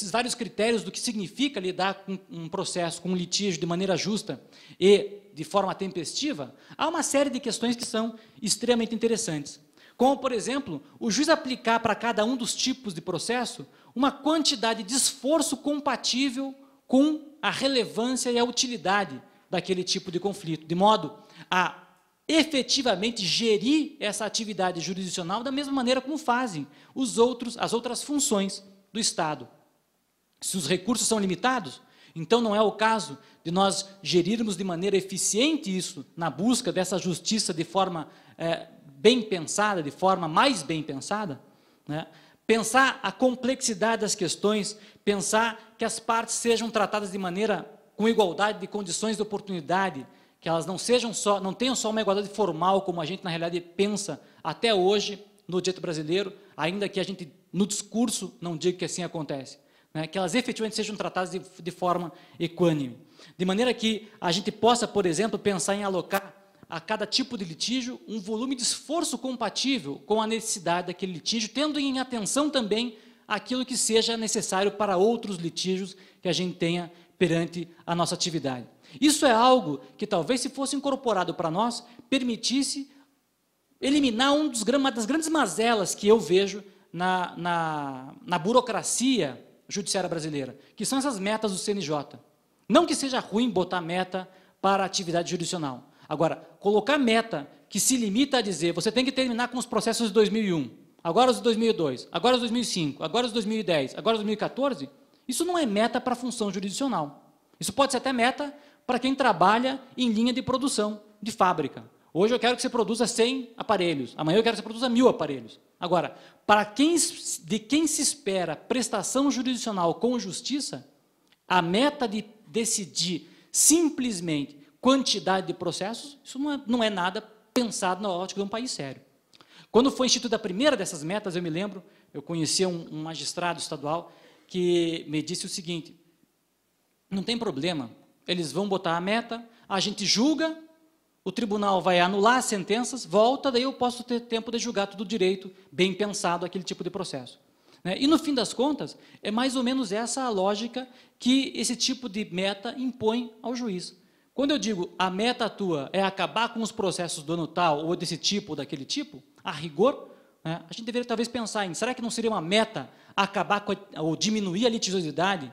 vários critérios do que significa lidar com um processo, com um litígio de maneira justa e de forma tempestiva, há uma série de questões que são extremamente interessantes. Como, por exemplo, o juiz aplicar para cada um dos tipos de processo uma quantidade de esforço compatível com a relevância e a utilidade daquele tipo de conflito, de modo a efetivamente gerir essa atividade jurisdicional da mesma maneira como fazem as outras funções do Estado. Se os recursos são limitados, então não é o caso de nós gerirmos de maneira eficiente isso na busca dessa justiça de forma bem pensada, de forma mais bem pensada, né? Pensar a complexidade das questões, pensar que as partes sejam tratadas de maneira com igualdade de condições de oportunidade, que elas não tenham só uma igualdade formal, como a gente, na realidade, pensa até hoje no direito brasileiro, ainda que a gente, no discurso, não diga que assim acontece, né? Que elas efetivamente sejam tratadas de forma equânime. De maneira que a gente possa, por exemplo, pensar em alocar a cada tipo de litígio um volume de esforço compatível com a necessidade daquele litígio, tendo em atenção também aquilo que seja necessário para outros litígios que a gente tenha perante a nossa atividade. Isso é algo que talvez, se fosse incorporado para nós, permitisse eliminar uma das grandes mazelas que eu vejo na burocracia judiciária brasileira, que são essas metas do CNJ. Não que seja ruim botar meta para a atividade jurisdicional. Agora, colocar meta que se limita a dizer você tem que terminar com os processos de 2001, agora os de 2002, agora os de 2005, agora os de 2010, agora os de 2014, isso não é meta para a função jurisdicional. Isso pode ser até meta para quem trabalha em linha de produção, de fábrica. Hoje eu quero que você produza 100 aparelhos, amanhã eu quero que você produza 1000 aparelhos. Agora, de quem se espera prestação jurisdicional com justiça, a meta de decidir simplesmente quantidade de processos, isso não é nada pensado na ótica de um país sério. Quando foi instituída a primeira dessas metas, eu me lembro, eu conhecia um magistrado estadual que me disse o seguinte: não tem problema, eles vão botar a meta, a gente julga, o tribunal vai anular as sentenças, volta, daí eu posso ter tempo de julgar tudo direito, bem pensado, aquele tipo de processo. E, no fim das contas, é mais ou menos essa a lógica que esse tipo de meta impõe ao juiz. Quando eu digo a meta tua é acabar com os processos do ano tal, ou desse tipo, ou daquele tipo, a rigor, a gente deveria talvez pensar em, será que não seria uma meta acabar ou diminuir a litigiosidade?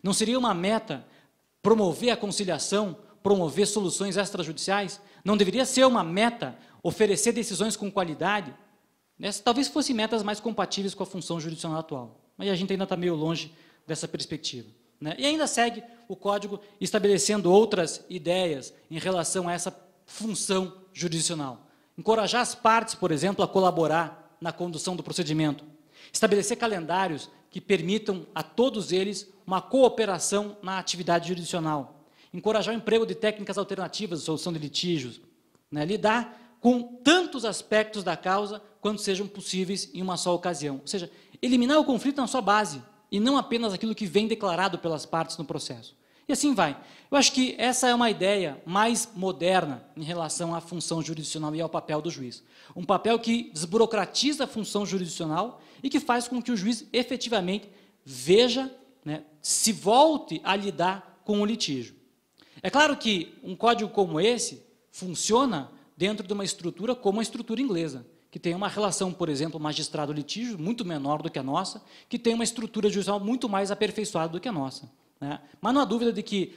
Não seria uma meta promover a conciliação, promover soluções extrajudiciais? Não deveria ser uma meta oferecer decisões com qualidade? Talvez fossem metas mais compatíveis com a função jurisdicional atual, mas a gente ainda está meio longe dessa perspectiva. E ainda segue o Código estabelecendo outras ideias em relação a essa função jurisdicional. Encorajar as partes, por exemplo, a colaborar na condução do procedimento. Estabelecer calendários que permitam a todos eles uma cooperação na atividade jurisdicional. Encorajar o emprego de técnicas alternativas de solução de litígios. Lidar com tantos aspectos da causa quanto sejam possíveis em uma só ocasião. Ou seja, eliminar o conflito na sua base, e não apenas aquilo que vem declarado pelas partes no processo. E assim vai. Eu acho que essa é uma ideia mais moderna em relação à função jurisdicional e ao papel do juiz. Um papel que desburocratiza a função jurisdicional e que faz com que o juiz efetivamente veja, né, se volte a lidar com o litígio. É claro que um código como esse funciona dentro de uma estrutura como a estrutura inglesa, que tem uma relação, por exemplo, magistrado-litígio muito menor do que a nossa, que tem uma estrutura judicial muito mais aperfeiçoada do que a nossa. Né? Mas não há dúvida de que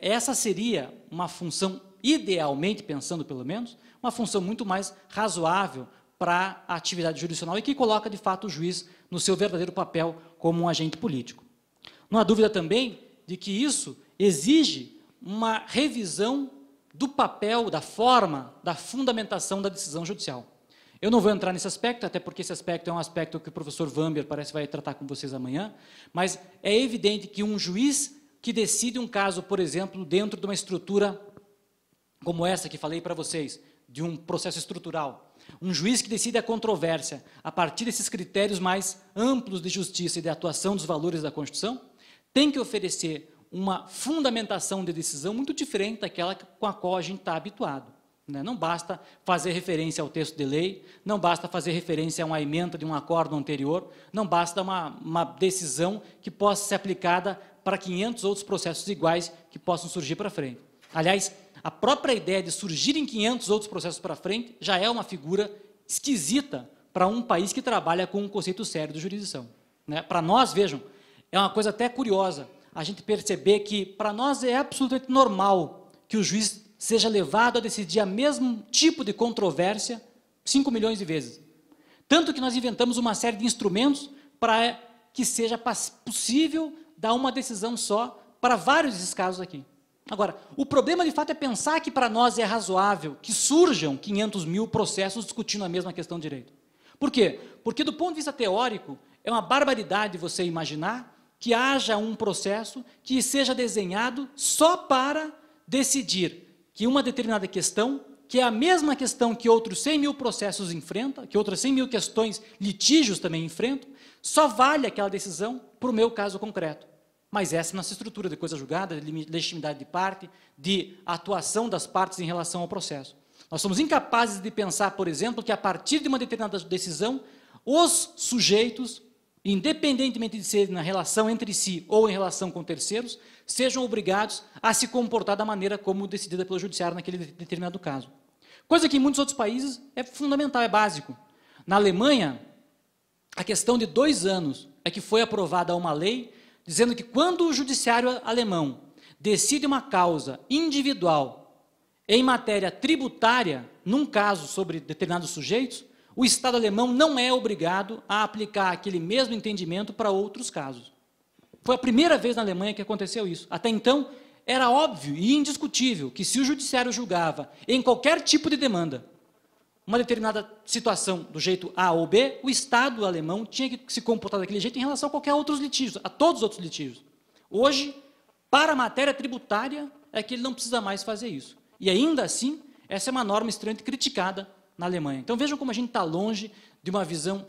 essa seria uma função, idealmente pensando pelo menos, uma função muito mais razoável para a atividade jurisdicional e que coloca, de fato, o juiz no seu verdadeiro papel como um agente político. Não há dúvida também de que isso exige uma revisão do papel, da forma, da fundamentação da decisão judicial. Eu não vou entrar nesse aspecto, até porque esse aspecto é um aspecto que o professor Wamber parece vai tratar com vocês amanhã, mas é evidente que um juiz que decide um caso, por exemplo, dentro de uma estrutura como essa que falei para vocês, de um processo estrutural, um juiz que decide a controvérsia a partir desses critérios mais amplos de justiça e de atuação dos valores da Constituição, tem que oferecer uma fundamentação de decisão muito diferente daquela com a qual a gente está habituado. Não basta fazer referência ao texto de lei, não basta fazer referência a uma ementa de um acordo anterior, não basta uma decisão que possa ser aplicada para 500 outros processos iguais que possam surgir para frente. Aliás, a própria ideia de surgirem 500 outros processos para frente já é uma figura esquisita para um país que trabalha com um conceito sério de jurisdição. Para nós, vejam, é uma coisa até curiosa a gente perceber que, para nós, é absolutamente normal que o juiz seja levado a decidir o mesmo tipo de controvérsia 5 milhões de vezes. Tanto que nós inventamos uma série de instrumentos para que seja possível dar uma decisão só para vários desses casos aqui. Agora, o problema, de fato, é pensar que para nós é razoável que surjam 500 mil processos discutindo a mesma questão de direito. Por quê? Porque, do ponto de vista teórico, é uma barbaridade você imaginar que haja um processo que seja desenhado só para decidir que uma determinada questão, que é a mesma questão que outros 100 mil processos enfrentam, que outras 100 mil questões, litígios também enfrentam, só vale aquela decisão para o meu caso concreto. Mas essa é a nossa estrutura de coisa julgada, de legitimidade de parte, de atuação das partes em relação ao processo. Nós somos incapazes de pensar, por exemplo, que a partir de uma determinada decisão, os sujeitos, independentemente de ser na relação entre si ou em relação com terceiros, sejam obrigados a se comportar da maneira como decidida pelo judiciário naquele determinado caso. Coisa que em muitos outros países é fundamental, é básico. Na Alemanha, a questão de 2 anos é que foi aprovada uma lei dizendo que quando o judiciário alemão decide uma causa individual em matéria tributária, num caso sobre determinados sujeitos, o Estado alemão não é obrigado a aplicar aquele mesmo entendimento para outros casos. Foi a primeira vez na Alemanha que aconteceu isso. Até então, era óbvio e indiscutível que se o judiciário julgava em qualquer tipo de demanda uma determinada situação do jeito A ou B, o Estado alemão tinha que se comportar daquele jeito em relação a qualquer outros litígios, a todos os outros litígios. Hoje, para a matéria tributária, é que ele não precisa mais fazer isso. E ainda assim, essa é uma norma extremamente criticada na Alemanha. Então vejam como a gente está longe de uma visão,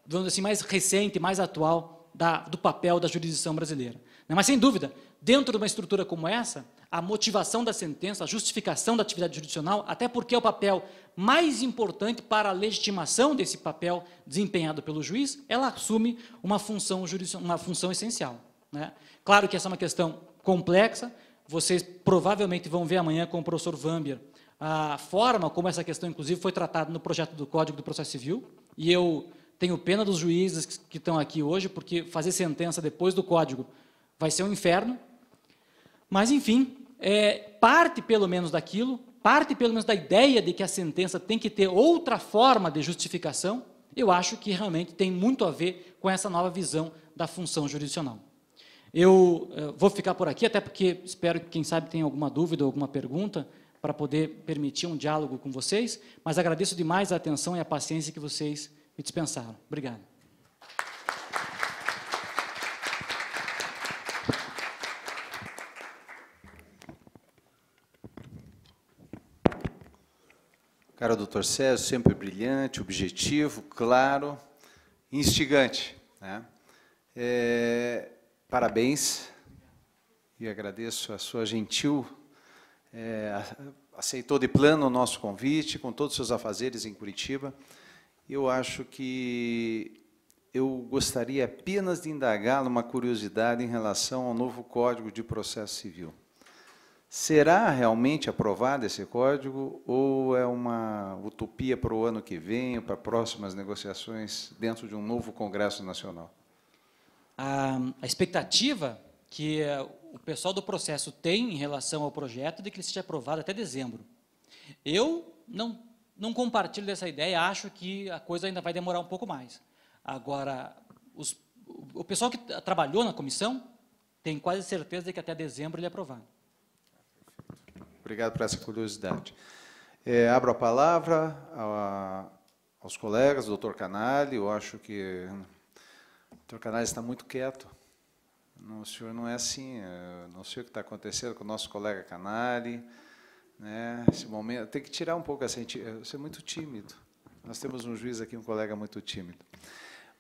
vamos dizer assim, mais recente, mais atual do papel da jurisdição brasileira. Mas, sem dúvida, dentro de uma estrutura como essa, a motivação da sentença, a justificação da atividade jurisdicional, até porque é o papel mais importante para a legitimação desse papel desempenhado pelo juiz, ela assume uma função essencial. Claro que essa é uma questão complexa, vocês provavelmente vão ver amanhã com o professor Wamber a forma como essa questão, inclusive, foi tratada no projeto do Código do Processo Civil, e eu tenho pena dos juízes que estão aqui hoje, porque fazer sentença depois do Código vai ser um inferno, mas, enfim, parte pelo menos daquilo, parte pelo menos da ideia de que a sentença tem que ter outra forma de justificação, eu acho que realmente tem muito a ver com essa nova visão da função jurisdicional. Eu vou ficar por aqui, até porque espero que, quem sabe, tenha alguma dúvida ou alguma pergunta, para poder permitir um diálogo com vocês, mas agradeço demais a atenção e a paciência que vocês me dispensaram. Obrigado. Caro doutor César, sempre brilhante, objetivo, claro, instigante. Parabéns e agradeço a sua gentil, aceitou de plano o nosso convite, com todos os seus afazeres em Curitiba. Eu acho que eu gostaria apenas de indagar uma curiosidade em relação ao novo Código de Processo Civil. Será realmente aprovado esse código ou é uma utopia para o ano que vem, ou para próximas negociações dentro de um novo Congresso Nacional? A expectativa que o pessoal do processo tem em relação ao projeto é de que ele seja aprovado até dezembro. Eu não compartilho dessa ideia, acho que a coisa ainda vai demorar um pouco mais. Agora, o pessoal que trabalhou na comissão tem quase certeza de que até dezembro ele é aprovado. Obrigado por essa curiosidade. Abro a palavra aos colegas, doutor Canali. Eu acho que o doutor Canali está muito quieto. O senhor não é assim. Não sei o que está acontecendo com o nosso colega Canali. Né? Esse momento, tem que tirar um pouco essa... Você é muito tímido. Nós temos um juiz aqui, um colega muito tímido.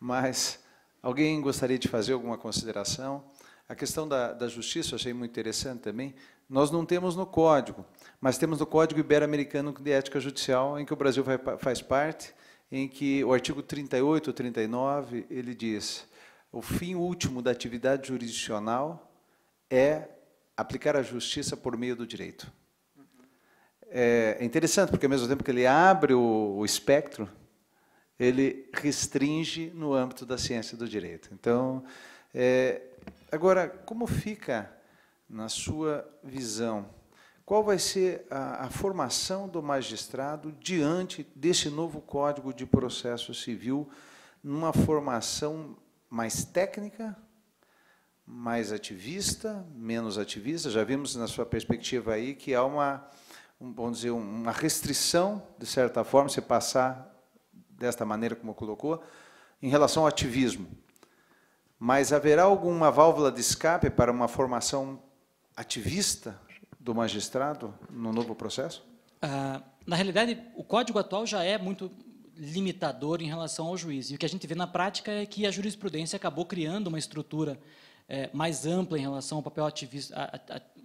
Mas alguém gostaria de fazer alguma consideração? A questão da justiça eu achei muito interessante também. Nós não temos no Código, mas temos no Código Ibero-Americano de Ética Judicial, em que o Brasil faz parte, em que o artigo 38 ou 39, ele diz: o fim último da atividade jurisdicional é aplicar a justiça por meio do direito. É interessante, porque ao mesmo tempo que ele abre o espectro, ele restringe no âmbito da ciência do direito. Então, agora, como fica, na sua visão, qual vai ser a formação do magistrado diante desse novo Código de Processo Civil, numa formação mais técnica, mais ativista, menos ativista? Já vimos na sua perspectiva aí que há vamos dizer, uma restrição, de certa forma, se passar desta maneira como colocou, em relação ao ativismo. Mas haverá alguma válvula de escape para uma formação ativista do magistrado no novo processo? Na realidade, o Código atual já é muito limitador em relação ao juiz. E o que a gente vê na prática é que a jurisprudência acabou criando uma estrutura mais ampla em relação ao papel ativista,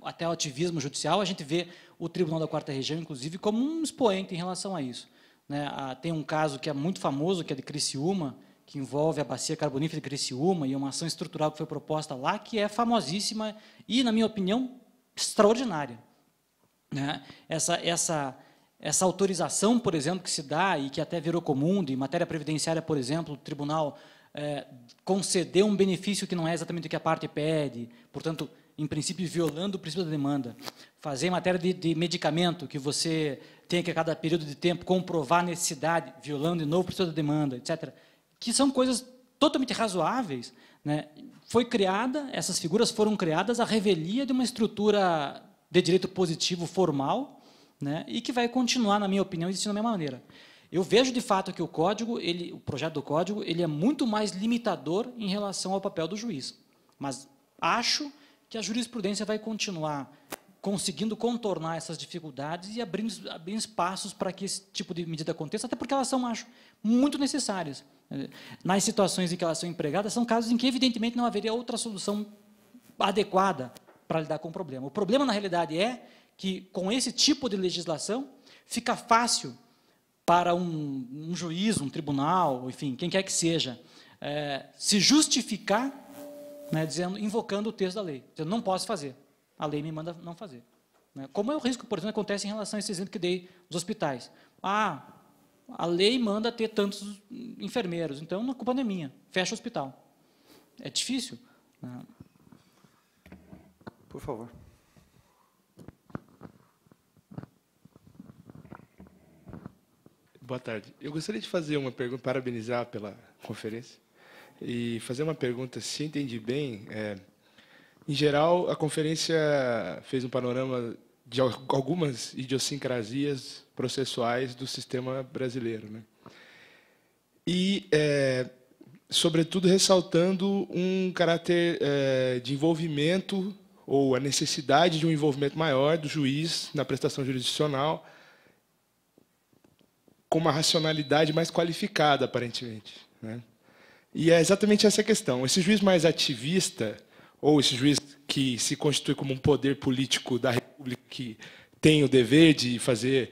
até o ativismo judicial. A gente vê o Tribunal da Quarta Região, inclusive, como um expoente em relação a isso. Né? Tem um caso que é muito famoso, que é de Criciúma, que envolve a bacia carbonífera de Criciúma, e uma ação estrutural que foi proposta lá, que é famosíssima e, na minha opinião, extraordinária. Né? Essa autorização, por exemplo, que se dá, e que até virou comum, de matéria previdenciária, por exemplo, o tribunal conceder um benefício que não é exatamente o que a parte pede, portanto, em princípio, violando o princípio da demanda. Fazer em matéria de medicamento, que você tem que, a cada período de tempo, comprovar a necessidade, violando de novo o princípio da demanda, etc., que são coisas totalmente razoáveis. Né? Essas figuras foram criadas à revelia de uma estrutura de direito positivo formal, né? E que vai continuar, na minha opinião, existindo da mesma maneira. Eu vejo, de fato, que o projeto do Código, ele é muito mais limitador em relação ao papel do juiz. Mas acho que a jurisprudência vai continuar conseguindo contornar essas dificuldades e abrindo espaços para que esse tipo de medida aconteça, até porque elas são, acho, muito necessárias. Nas situações em que elas são empregadas, são casos em que, evidentemente, não haveria outra solução adequada para lidar com o problema. O problema, na realidade, é que, com esse tipo de legislação, fica fácil para um juiz, um tribunal, enfim, quem quer que seja, se justificar, né, invocando o texto da lei, dizendo: não posso fazer, a lei me manda não fazer. Né? Como é o risco, por exemplo, que acontece em relação a esse exemplo que dei dos hospitais. A lei manda ter tantos enfermeiros, então a culpa não é minha, fecha o hospital. É difícil. Né? Por favor. Boa tarde. Eu gostaria de fazer uma pergunta, parabenizar pela conferência, e fazer uma pergunta, se entendi bem. Em geral, a conferência fez um panorama de algumas idiosincrasias processuais do sistema brasileiro, né? E, sobretudo, ressaltando um caráter de envolvimento, ou a necessidade de um envolvimento maior do juiz na prestação jurisdicional, com uma racionalidade mais qualificada, aparentemente. Né? E é exatamente essa questão. Esse juiz mais ativista, ou esse juiz que se constitui como um poder político da República, que tem o dever de fazer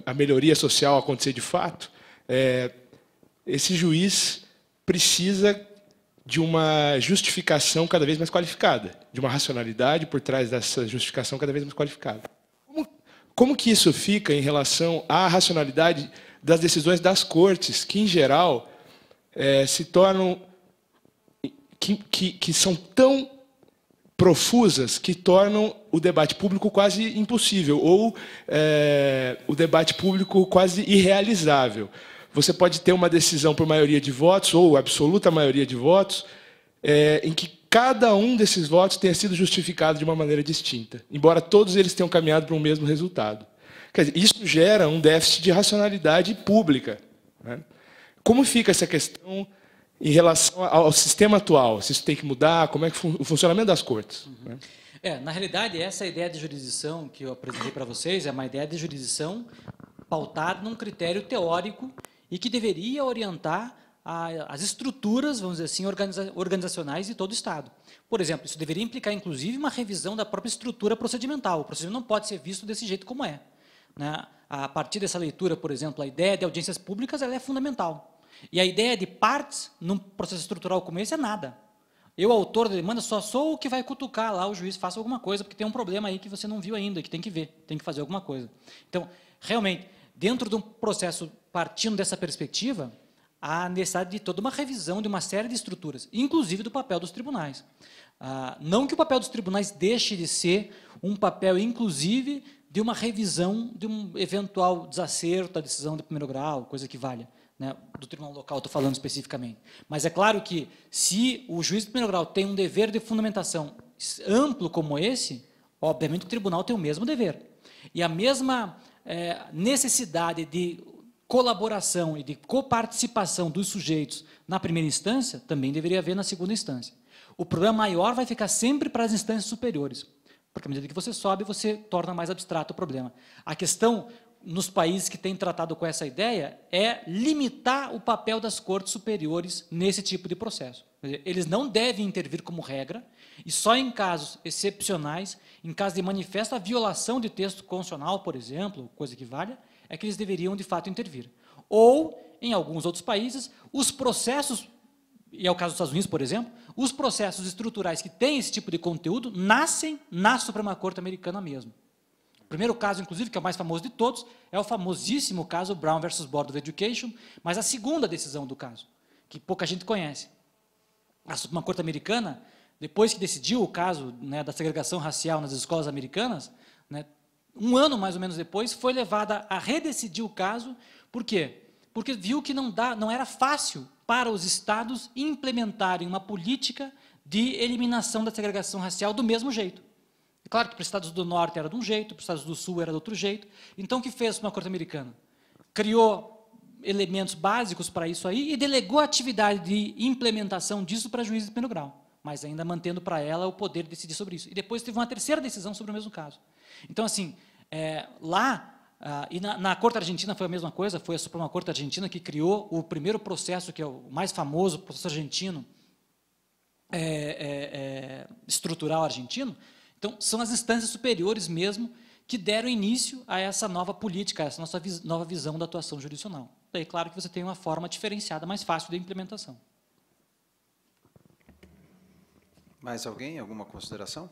a melhoria social acontecer de fato, esse juiz precisa de uma justificação cada vez mais qualificada, de uma racionalidade por trás dessa justificação cada vez mais qualificada. Como que isso fica em relação à racionalidade das decisões das cortes, que, em geral, se tornam... que são tão profusas que tornam o debate público quase impossível, ou o debate público quase irrealizável. Você pode ter uma decisão por maioria de votos, ou absoluta maioria de votos, em que cada um desses votos tenha sido justificado de uma maneira distinta, embora todos eles tenham caminhado para um mesmo resultado. Quer dizer, isso gera um déficit de racionalidade pública, né? Como fica essa questão em relação ao sistema atual? Se isso tem que mudar, como é que o funcionamento das cortes? Né? Na realidade, essa ideia de jurisdição que eu apresentei para vocês é uma ideia de jurisdição pautada num critério teórico e que deveria orientar as estruturas, vamos dizer assim, organizacionais de todo o Estado. Por exemplo, isso deveria implicar, inclusive, uma revisão da própria estrutura procedimental. O procedimento não pode ser visto desse jeito como é, né? A partir dessa leitura, por exemplo, a ideia de audiências públicas ela é fundamental. E a ideia de partes, num processo estrutural como esse, é nada. Eu, autor da demanda, só sou o que vai cutucar lá o juiz, faça alguma coisa, porque tem um problema aí que você não viu ainda, que tem que ver, tem que fazer alguma coisa. Então, realmente, dentro de um processo partindo dessa perspectiva, há necessidade de toda uma revisão de uma série de estruturas, inclusive do papel dos tribunais. Não que o papel dos tribunais deixe de ser um papel, inclusive, de uma revisão de um eventual desacerto da decisão de primeiro grau, coisa que valha, né, do tribunal local, estou falando especificamente. Mas é claro que, se o juiz de primeiro grau tem um dever de fundamentação amplo como esse, obviamente o tribunal tem o mesmo dever. E a mesma necessidade de colaboração e de coparticipação dos sujeitos na primeira instância também deveria haver na segunda instância. O problema maior vai ficar sempre para as instâncias superiores, porque à medida que você sobe, você torna mais abstrato o problema. A questão, nos países que têm tratado com essa ideia, é limitar o papel das cortes superiores nesse tipo de processo. Eles não devem intervir como regra, e só em casos excepcionais, em caso de manifesta violação de texto constitucional, por exemplo, coisa que valha, é que eles deveriam, de fato, intervir. Ou, em alguns outros países, os processos, e é o caso dos Estados Unidos, por exemplo, os processos estruturais que têm esse tipo de conteúdo nascem na Suprema Corte americana mesmo. O primeiro caso, inclusive, que é o mais famoso de todos, é o famosíssimo caso Brown versus Board of Education, mas a segunda decisão do caso, que pouca gente conhece. A Suprema Corte americana, depois que decidiu o caso, né, da segregação racial nas escolas americanas, né, um ano mais ou menos depois, foi levada a redecidir o caso. Por quê? Porque viu que não era fácil para os estados implementarem uma política de eliminação da segregação racial do mesmo jeito. É claro que para os estados do norte era de um jeito, para os estados do sul era de outro jeito. Então, o que fez uma Corte americana? Criou elementos básicos para isso aí e delegou a atividade de implementação disso para juízes de primeiro grau, mas ainda mantendo para ela o poder de decidir sobre isso. E depois teve uma terceira decisão sobre o mesmo caso. Então, assim, e na Corte Argentina foi a mesma coisa, foi a Suprema Corte Argentina que criou o primeiro processo, que é o mais famoso, o processo argentino, estrutural argentino. Então, são as instâncias superiores mesmo que deram início a essa nova política, a essa nossa nova visão da atuação jurisdicional. Daí, claro que você tem uma forma diferenciada, mais fácil de implementação. Mais alguém? Alguma consideração?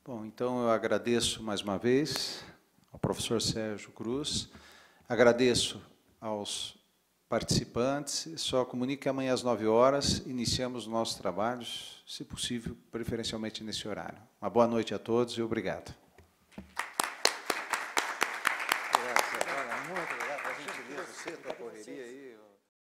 Bom, então eu agradeço mais uma vez ao professor Sérgio Cruz, agradeço aos participantes, só comunico que amanhã às 9 horas iniciamos nossos trabalhos, se possível, preferencialmente nesse horário. Uma boa noite a todos e obrigado.